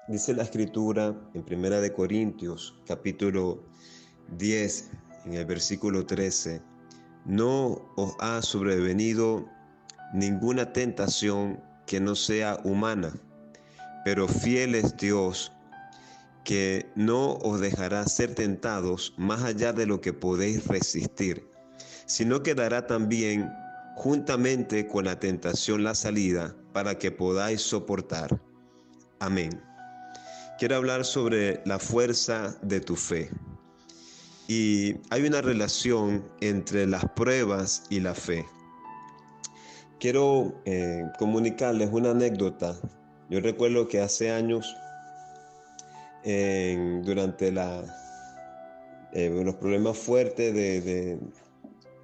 Dice la Escritura en Primera de Corintios, capítulo 10, en el versículo 13, no os ha sobrevenido ninguna tentación que no sea humana, pero fiel es Dios, que no os dejará ser tentados más allá de lo que podéis resistir, sino que dará también juntamente con la tentación la salida para que podáis soportar. Amén. Quiero hablar sobre la fuerza de tu fe. Y hay una relación entre las pruebas y la fe. Quiero comunicarles una anécdota. Yo recuerdo que hace años, durante los problemas fuertes de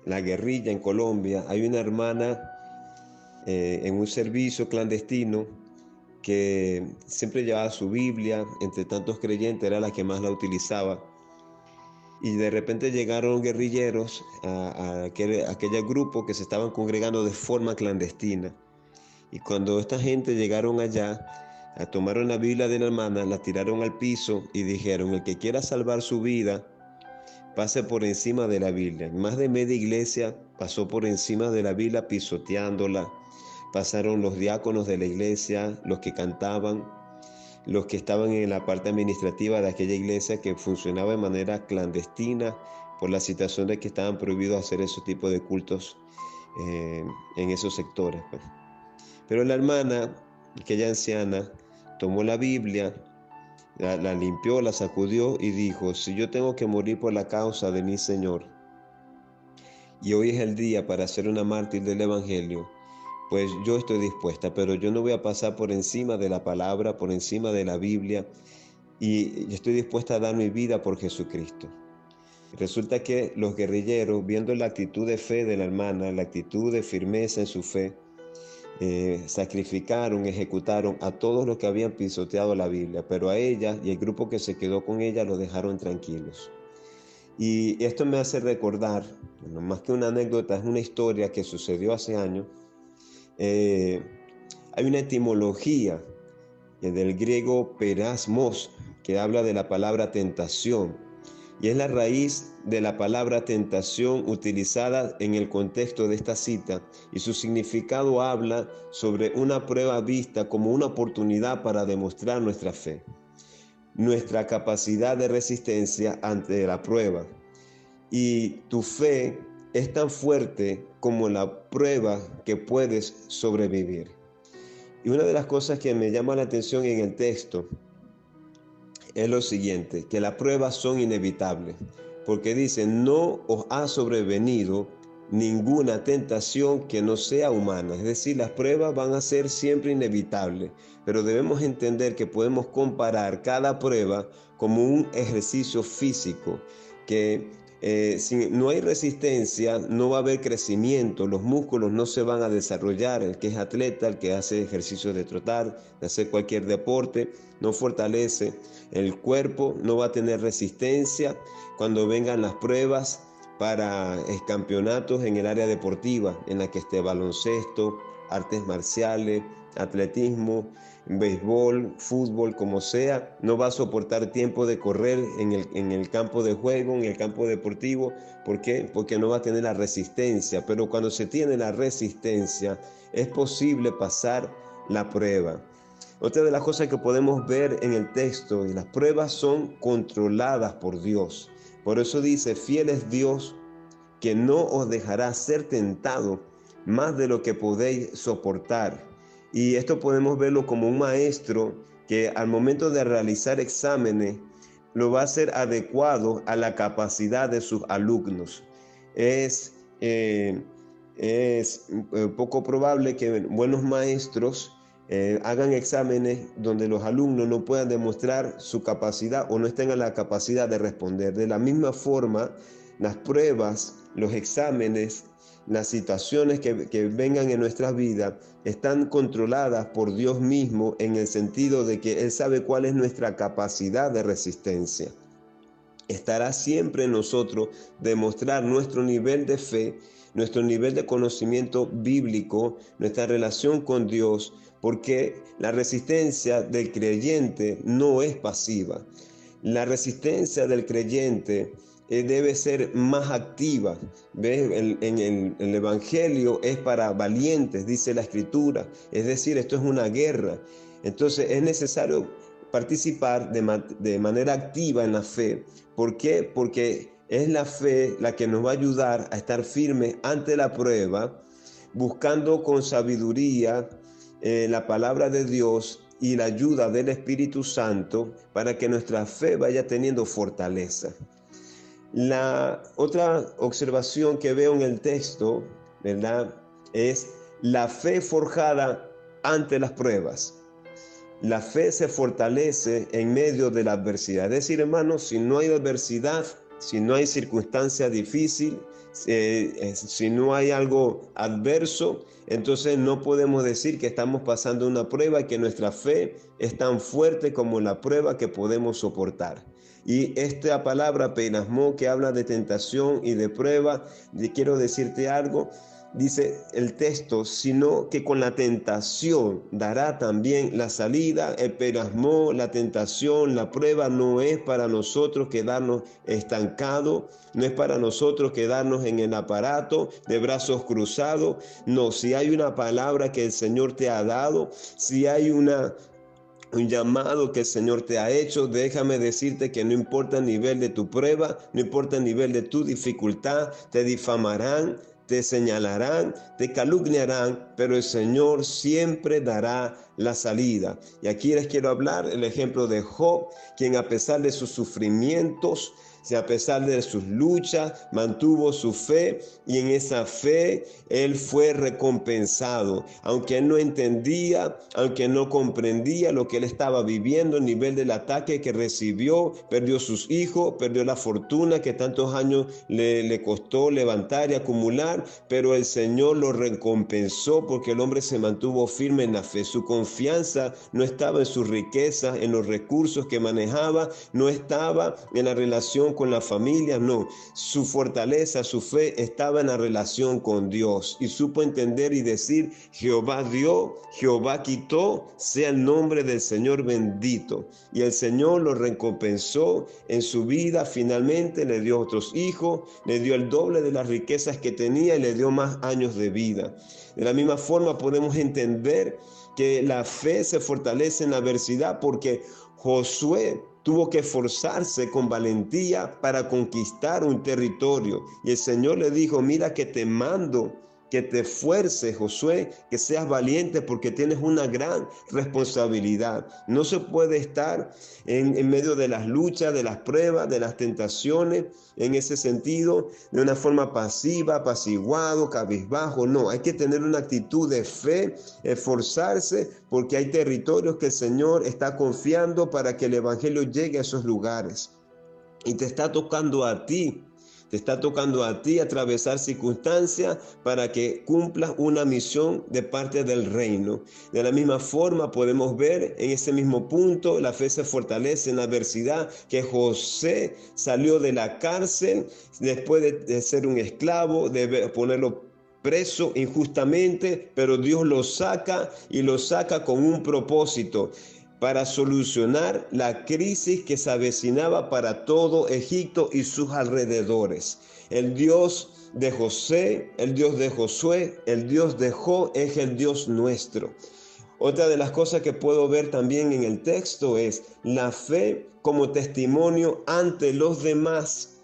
la guerrilla en Colombia, hay una hermana en un servicio clandestino que siempre llevaba su Biblia, entre tantos creyentes era la que más la utilizaba. Y de repente llegaron guerrilleros a aquel grupo que se estaban congregando de forma clandestina. Y cuando esta gente llegaron allá, tomaron la Biblia de la hermana, la tiraron al piso y dijeron: el que quiera salvar su vida, pase por encima de la Biblia. Más de media iglesia pasó por encima de la Biblia pisoteándola. Pasaron los diáconos de la iglesia, los que cantaban, los que estaban en la parte administrativa de aquella iglesia que funcionaba de manera clandestina por la situación de que estaban prohibidos hacer ese tipo de cultos en esos sectores, pues. Pero la hermana, aquella anciana, tomó la Biblia, la limpió, la sacudió y dijo: si yo tengo que morir por la causa de mi Señor, y hoy es el día para ser una mártir del Evangelio, pues yo estoy dispuesta, pero yo no voy a pasar por encima de la palabra, por encima de la Biblia, y estoy dispuesta a dar mi vida por Jesucristo. Resulta que los guerrilleros, viendo la actitud de fe de la hermana, la actitud de firmeza en su fe, sacrificaron, ejecutaron a todos los que habían pisoteado la Biblia, pero a ella y el grupo que se quedó con ella los dejaron tranquilos. Y esto me hace recordar, no más que una anécdota, es una historia que sucedió hace años. Hay una etimología del griego perasmos que habla de la palabra tentación, y es la raíz de la palabra tentación utilizada en el contexto de esta cita, y su significado habla sobre una prueba vista como una oportunidad para demostrar nuestra fe, nuestra capacidad de resistencia ante la prueba. Y tu fe es tan fuerte como la prueba que puedes sobrevivir. Y una de las cosas que me llama la atención en el texto es lo siguiente, que las pruebas son inevitables, porque dice: no os ha sobrevenido ninguna tentación que no sea humana. Es decir, las pruebas van a ser siempre inevitables, pero debemos entender que podemos comparar cada prueba como un ejercicio físico, que si no hay resistencia, no va a haber crecimiento, los músculos no se van a desarrollar. El que es atleta, el que hace ejercicio de trotar, de hacer cualquier deporte, no fortalece el cuerpo, no va a tener resistencia cuando vengan las pruebas para campeonatos en el área deportiva, en la que esté baloncesto, artes marciales, atletismo, béisbol, fútbol, como sea. No va a soportar tiempo de correr en el campo de juego, en el campo deportivo. ¿Por qué? Porque no va a tener la resistencia. Pero cuando se tiene la resistencia, es posible pasar la prueba. Otra de las cosas que podemos ver en el texto, y las pruebas son controladas por Dios. Por eso dice: fiel es Dios, que no os dejará ser tentado más de lo que podéis soportar. Y esto podemos verlo como un maestro que al momento de realizar exámenes lo va a hacer adecuado a la capacidad de sus alumnos. Es poco probable que buenos maestros hagan exámenes donde los alumnos no puedan demostrar su capacidad o no tengan la capacidad de responder. De la misma forma, las pruebas, los exámenes, las situaciones que vengan en nuestras vidas están controladas por Dios mismo, en el sentido de que Él sabe cuál es nuestra capacidad de resistencia. Estará siempre en nosotros demostrar nuestro nivel de fe, nuestro nivel de conocimiento bíblico, nuestra relación con Dios, porque la resistencia del creyente no es pasiva. La resistencia del creyente debe ser más activa. ¿Ves? El Evangelio es para valientes, dice la Escritura. Es decir, esto es una guerra. Entonces es necesario participar de manera activa en la fe. ¿Por qué? Porque es la fe la que nos va a ayudar a estar firmes ante la prueba, buscando con sabiduría la palabra de Dios y la ayuda del Espíritu Santo para que nuestra fe vaya teniendo fortaleza. La otra observación que veo en el texto, ¿verdad?, es la fe forjada ante las pruebas. La fe se fortalece en medio de la adversidad. Es decir, hermanos, si no hay adversidad, si no hay circunstancia difícil, si no hay algo adverso, entonces no podemos decir que estamos pasando una prueba y que nuestra fe es tan fuerte como la prueba que podemos soportar. Y esta palabra peirasmó, que habla de tentación y de prueba, quiero decirte algo. Dice el texto, sino que con la tentación dará también la salida. El peirasmó, la tentación, la prueba no es para nosotros quedarnos estancados, no es para nosotros quedarnos en el aparato de brazos cruzados. No, si hay una palabra que el Señor te ha dado, si hay un llamado que el Señor te ha hecho, déjame decirte que no importa el nivel de tu prueba, no importa el nivel de tu dificultad, te difamarán, te señalarán, te calumniarán, pero el Señor siempre dará la salida. Y aquí les quiero hablar el ejemplo de Job, quien a pesar de sus sufrimientos, a pesar de sus luchas, mantuvo su fe, y en esa fe él fue recompensado. Aunque él no entendía, aunque no comprendía lo que él estaba viviendo, el nivel del ataque que recibió, perdió sus hijos, perdió la fortuna que tantos años le costó levantar y acumular, pero el Señor lo recompensó porque el hombre se mantuvo firme en la fe. Su confianza no estaba en sus riquezas, en los recursos que manejaba, no estaba en la relación con la familia, no. Su fortaleza, su fe estaba en la relación con Dios, y supo entender y decir: Jehová dio, Jehová quitó, sea el nombre del Señor bendito. Y el Señor lo recompensó en su vida. Finalmente le dio otros hijos, le dio el doble de las riquezas que tenía y le dio más años de vida. De la misma forma podemos entender que la fe se fortalece en la adversidad, porque Josué tuvo que esforzarse con valentía para conquistar un territorio. Y el Señor le dijo: mira que te mando que te esfuerces, Josué, que seas valiente, porque tienes una gran responsabilidad. No se puede estar en medio de las luchas, de las pruebas, de las tentaciones, en ese sentido, de una forma pasiva, apaciguado, cabizbajo. No, hay que tener una actitud de fe, esforzarse, porque hay territorios que el Señor está confiando para que el Evangelio llegue a esos lugares. Y te está tocando a ti. Te está tocando a ti atravesar circunstancias para que cumplas una misión de parte del reino. De la misma forma podemos ver en ese mismo punto, la fe se fortalece en la adversidad, que José salió de la cárcel después de ser un esclavo, de ponerlo preso injustamente, pero Dios lo saca, y lo saca con un propósito: para solucionar la crisis que se avecinaba para todo Egipto y sus alrededores. El Dios de José, el Dios de Josué, el Dios de Job es el Dios nuestro. Otra de las cosas que puedo ver también en el texto es la fe como testimonio ante los demás.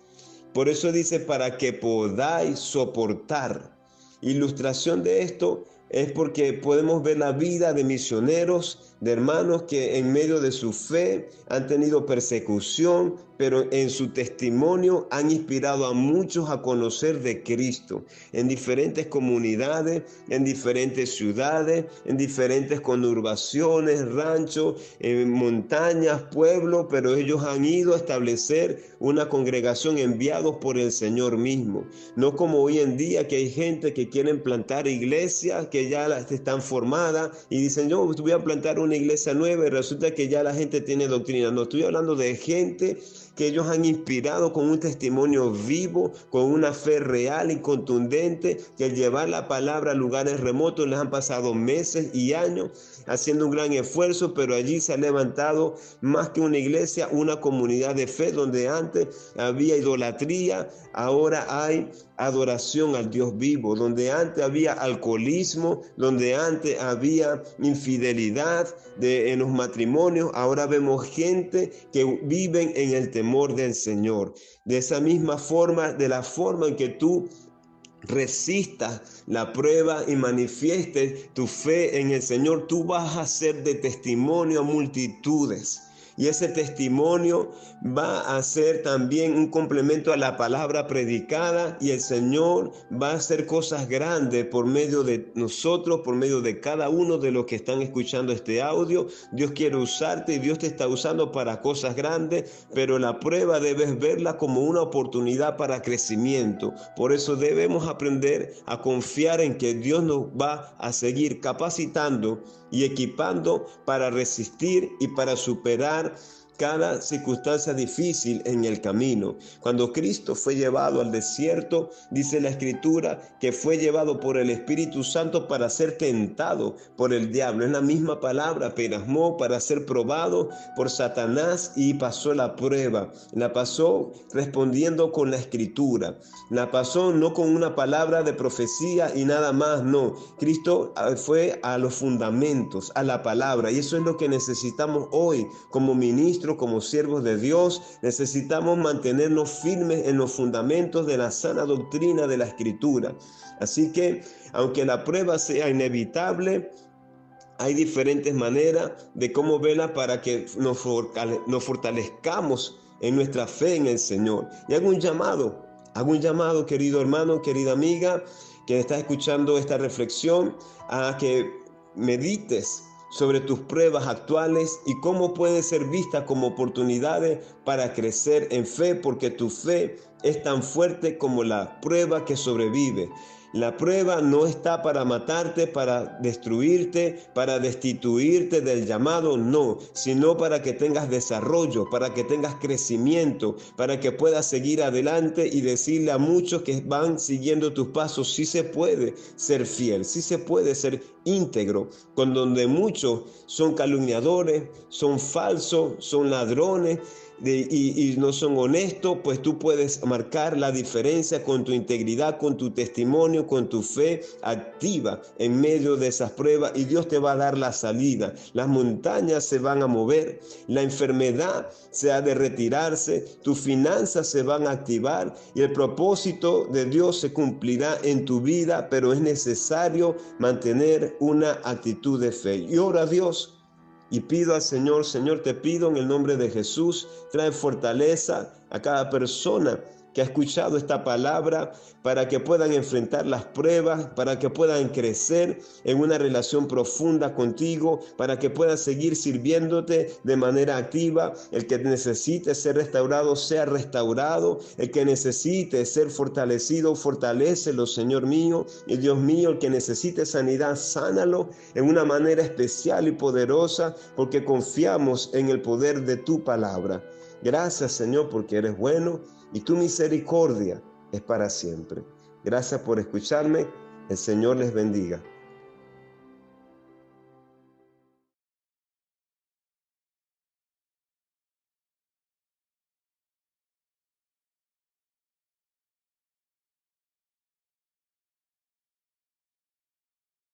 Por eso dice: para que podáis soportar. Ilustración de esto es porque podemos ver la vida de misioneros, de hermanos que en medio de su fe han tenido persecución, pero en su testimonio han inspirado a muchos a conocer de Cristo, en diferentes comunidades, en diferentes ciudades, en diferentes conurbaciones, ranchos, en montañas, pueblos, pero ellos han ido a establecer una congregación enviados por el Señor mismo. No como hoy en día, que hay gente que quieren plantar iglesias que ya están formadas y dicen: yo voy a plantar una iglesia nueva, y resulta que ya la gente tiene doctrina. No, estoy hablando de gente que ellos han inspirado con un testimonio vivo, con una fe real y contundente, que al llevar la palabra a lugares remotos les han pasado meses y años haciendo un gran esfuerzo, pero allí se ha levantado más que una iglesia, una comunidad de fe, donde antes había idolatría, ahora hay adoración al Dios vivo, donde antes había alcoholismo, donde antes había infidelidad en los matrimonios, ahora vemos gente que viven en el temor del Señor. De esa misma forma, de la forma en que tú resistas la prueba y manifiestes tu fe en el Señor, tú vas a ser de testimonio a multitudes. Y ese testimonio va a ser también un complemento a la palabra predicada, y el Señor va a hacer cosas grandes por medio de nosotros, por medio de cada uno de los que están escuchando este audio. Dios quiere usarte y Dios te está usando para cosas grandes, pero la prueba debes verla como una oportunidad para crecimiento. Por eso debemos aprender a confiar en que Dios nos va a seguir capacitando y equipando para resistir y para superar cada circunstancia difícil en el camino. Cuando Cristo fue llevado al desierto, dice la Escritura que fue llevado por el Espíritu Santo para ser tentado por el diablo. Es la misma palabra, perasmó, para ser probado por Satanás, y pasó la prueba. La pasó respondiendo con la Escritura. La pasó no con una palabra de profecía y nada más, no. Cristo fue a los fundamentos, a la palabra, y eso es lo que necesitamos hoy como ministros, como siervos de Dios. Necesitamos mantenernos firmes en los fundamentos de la sana doctrina de la Escritura. Así que, aunque la prueba sea inevitable, hay diferentes maneras de cómo verla para que nos fortalezcamos en nuestra fe en el Señor. Y hago un llamado, querido hermano, querida amiga, que está escuchando esta reflexión, a que medites sobre tus pruebas actuales y cómo pueden ser vistas como oportunidades para crecer en fe, porque tu fe es tan fuerte como la prueba que sobrevive. La prueba no está para matarte, para destruirte, para destituirte del llamado, no, sino para que tengas desarrollo, para que tengas crecimiento, para que puedas seguir adelante y decirle a muchos que van siguiendo tus pasos: sí se puede ser fiel, sí se puede ser íntegro, con donde muchos son calumniadores, son falsos, son ladrones, y no son honestos. Pues tú puedes marcar la diferencia con tu integridad, con tu testimonio, con tu fe activa en medio de esas pruebas, y Dios te va a dar la salida. Las montañas se van a mover, la enfermedad se ha de retirarse, tus finanzas se van a activar y el propósito de Dios se cumplirá en tu vida, pero es necesario mantener una actitud de fe. Y ora a Dios y pido al Señor: Señor, te pido en el nombre de Jesús, trae fortaleza a cada persona que ha escuchado esta palabra, para que puedan enfrentar las pruebas, para que puedan crecer en una relación profunda contigo, para que puedan seguir sirviéndote de manera activa. El que necesite ser restaurado, sea restaurado. El que necesite ser fortalecido, fortalécelo, Señor mío y Dios mío. El que necesite sanidad, sánalo en una manera especial y poderosa, porque confiamos en el poder de tu palabra. Gracias, Señor, porque eres bueno y tu misericordia es para siempre. Gracias por escucharme. El Señor les bendiga.